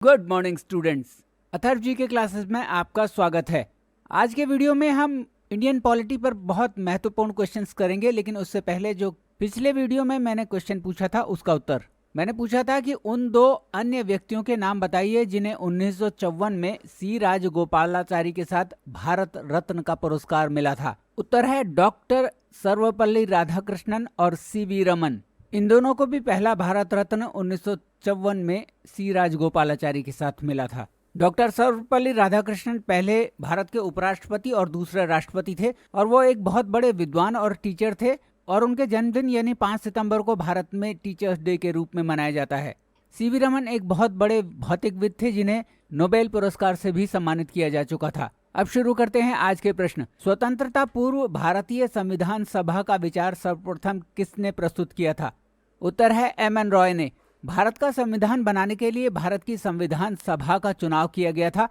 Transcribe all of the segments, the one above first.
Good morning students, Atharva जी के classes में आपका स्वागत है। आज के वीडियो में हम इंडियन पॉलिटी पर बहुत महत्वपूर्ण क्वेश्चंस करेंगे, लेकिन उससे पहले जो पिछले वीडियो में मैंने क्वेश्चन पूछा था उसका उत्तर मैंने पूछा था कि उन दो अन्य व्यक्तियों के नाम बताइए जिन्हें 1954 में सी राजगोपालाचारी के साथ भारत रत्न का पुरस्कार मिला था। उत्तर है डॉक्टर सर्वपल्ली राधाकृष्णन और सी.वी. रमन। इन दोनों को भी पहला भारत रत्न 1954 में सी राजगोपालाचारी के साथ मिला था। डॉक्टर सर्वपल्ली राधाकृष्णन पहले भारत के उपराष्ट्रपति और दूसरे राष्ट्रपति थे और वो एक बहुत बड़े विद्वान और टीचर थे और उनके जन्मदिन यानी 5 सितंबर को भारत में टीचर्स डे के रूप में मनाया जाता है। सी.वी. रमन एक बहुत बड़े भौतिकविद थे जिन्हें नोबेल पुरस्कार से भी सम्मानित किया जा चुका था। अब शुरू करते हैं आज के प्रश्न। स्वतंत्रता पूर्व भारतीय संविधान सभा का विचार सर्वप्रथम किसने प्रस्तुत किया था? उत्तर है एम.एन. रॉय ने। भारत का संविधान बनाने के लिए भारत की संविधान सभा का चुनाव किया गया था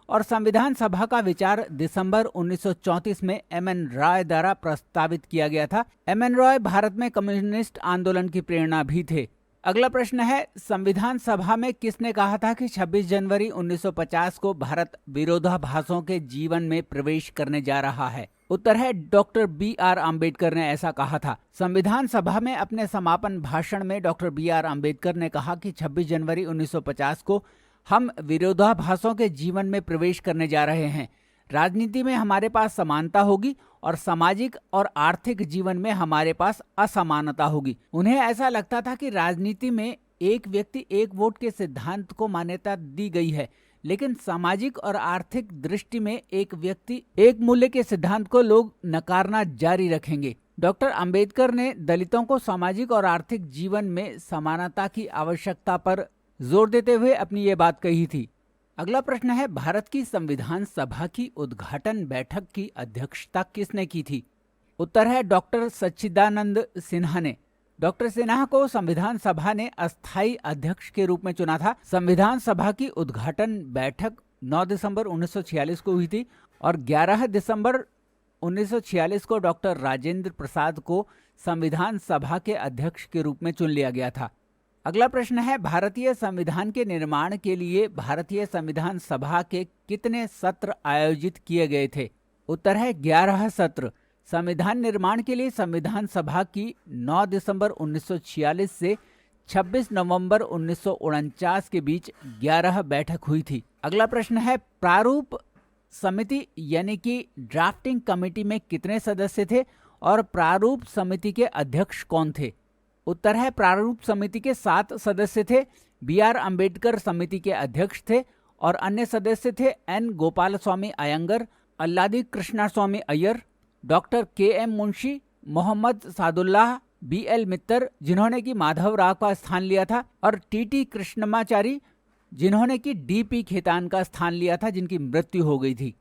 और संविधान सभा का विचार दिसंबर 1934 में एम.एन. रॉय द्वारा प्रस्तावित किया गया था। एम.एन. रॉय भारत में कम्युनिस्ट आंदोलन की प्रेरणा भी थे। अगला प्रश्न है, संविधान सभा में किसने कहा था कि 26 जनवरी 1950 को भारत विरोधाभासों के जीवन में प्रवेश करने जा रहा है? उत्तर है डॉक्टर बी.आर. अम्बेडकर ने ऐसा कहा था। संविधान सभा में अपने समापन भाषण में डॉक्टर बी.आर. अम्बेडकर ने कहा कि 26 जनवरी 1950 को हम विरोधाभासों के जीवन में प्रवेश करने जा रहे हैं। राजनीति में हमारे पास समानता होगी और सामाजिक और आर्थिक जीवन में हमारे पास असमानता होगी। उन्हें ऐसा लगता था कि राजनीति में एक व्यक्ति एक वोट के सिद्धांत को मान्यता दी गई है, लेकिन सामाजिक और आर्थिक दृष्टि में एक व्यक्ति एक मूल्य के सिद्धांत को लोग नकारना जारी रखेंगे। डॉक्टर अंबेडकर ने दलितों को सामाजिक और आर्थिक जीवन में समानता की आवश्यकता पर जोर देते हुए अपनी ये बात कही थी। अगला प्रश्न है, भारत की संविधान सभा की उद्घाटन बैठक की अध्यक्षता किसने की थी? उत्तर है डॉक्टर सच्चिदानंद सिन्हा ने। डॉक्टर सिन्हा को संविधान सभा ने अस्थायी अध्यक्ष के रूप में चुना था। संविधान सभा की उद्घाटन बैठक 9 दिसंबर 1946 को हुई थी और 11 दिसंबर 1946 को डॉक्टर राजेंद्र प्रसाद को संविधान सभा के अध्यक्ष के रूप में चुन लिया गया था। अगला प्रश्न है, भारतीय संविधान के निर्माण के लिए भारतीय संविधान सभा के कितने सत्र आयोजित किए गए थे? उत्तर है 11 सत्र। संविधान निर्माण के लिए संविधान सभा की 9 दिसंबर 1946 से 26 नवंबर 1949 के बीच 11 बैठक हुई थी। अगला प्रश्न है, प्रारूप समिति यानी कि ड्राफ्टिंग कमेटी में कितने सदस्य थे और प्रारूप समिति के अध्यक्ष कौन थे? उत्तर है प्रारूप समिति के 7 सदस्य थे। बी.आर. अम्बेडकर समिति के अध्यक्ष थे और अन्य सदस्य थे N. Gopalaswami Ayyangar, Alladi Krishnaswami Ayyar, doctor K M. Munshi, Mohammad Saadullah, B L. Mitter जिन्होंने कि माधव राव का स्थान लिया था और टी.टी. कृष्णमाचारी जिन्होंने कि डी.पी. खेतान का स्थान लिया था, जिनकी मृत्यु हो गई थी।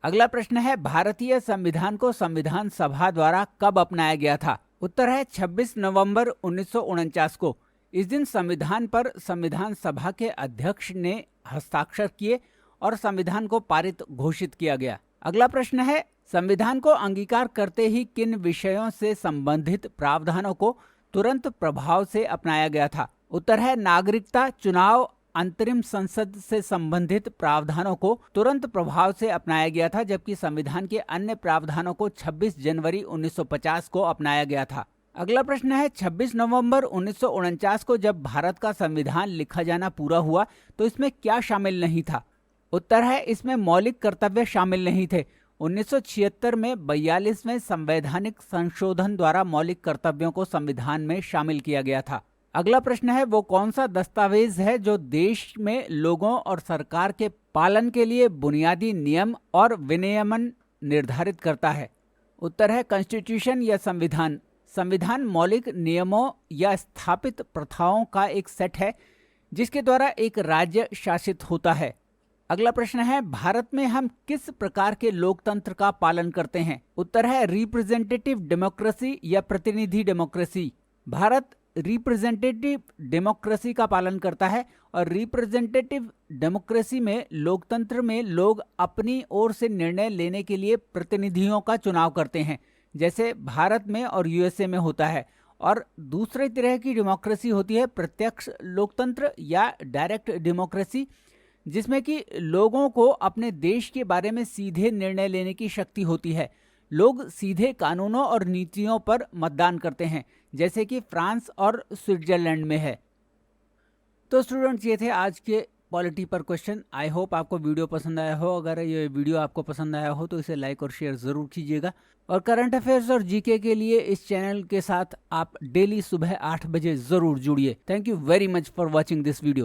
अगला प्रश्न है, भारतीय संविधान को संविधान सभा द्वारा कब अपनाया गया था? उत्तर है 26 नवंबर 1949 को। इस दिन संविधान पर संविधान सभा के अध्यक्ष ने हस्ताक्षर किए और संविधान को पारित घोषित किया गया। अगला प्रश्न है, संविधान को अंगीकार करते ही किन विषयों से संबंधित प्रावधानों को तुरंत प्रभाव से अपनाया गया था? उत्तर है नागरिकता, चुनाव, अंतरिम संसद से संबंधित प्रावधानों को तुरंत प्रभाव से अपनाया गया था, जबकि संविधान के अन्य प्रावधानों को 26 जनवरी 1950 को अपनाया गया था। अगला प्रश्न है, 26 नवंबर 1949 को जब भारत का संविधान लिखा जाना पूरा हुआ तो इसमें क्या शामिल नहीं था? उत्तर है इसमें मौलिक कर्तव्य शामिल नहीं थे। 1976 में 42वें संवैधानिक संशोधन द्वारा मौलिक कर्तव्यों को संविधान में शामिल किया गया था। अगला प्रश्न है, वो कौन सा दस्तावेज है जो देश में लोगों और सरकार के पालन के लिए बुनियादी नियम और विनियमन निर्धारित करता है? उत्तर है कॉन्स्टिट्यूशन या संविधान। संविधान मौलिक नियमों या स्थापित प्रथाओं का एक सेट है जिसके द्वारा एक राज्य शासित होता है। अगला प्रश्न है, भारत में हम किस प्रकार के लोकतंत्र का पालन करते हैं? उत्तर है रिप्रेजेंटेटिव डेमोक्रेसी या प्रतिनिधि डेमोक्रेसी। भारत रिप्रेजेंटेटिव डेमोक्रेसी का पालन करता है और रिप्रेजेंटेटिव डेमोक्रेसी में लोकतंत्र में लोग अपनी ओर से निर्णय लेने के लिए प्रतिनिधियों का चुनाव करते हैं, जैसे भारत में और यूएसए में होता है, और दूसरे तरह की डेमोक्रेसी होती है प्रत्यक्ष लोकतंत्र या डायरेक्ट डेमोक्रेसी, जिसमें कि लोगों को अपने देश के बारे में सीधे निर्णय लेने की शक्ति होती है। लोग सीधे कानूनों और नीतियों पर मतदान करते हैं, जैसे कि फ्रांस और स्विट्जरलैंड में है। तो स्टूडेंट्स, ये थे आज के पॉलिटी पर क्वेश्चन। आई होप आपको वीडियो पसंद आया हो। अगर ये वीडियो आपको पसंद आया हो तो इसे लाइक और शेयर ज़रूर कीजिएगा। और करंट अफेयर्स और जीके के लिए इस चैनल के साथ आप डेली सुबह 8 बजे ज़रूर जुड़िए। Thank you very much for watching this video.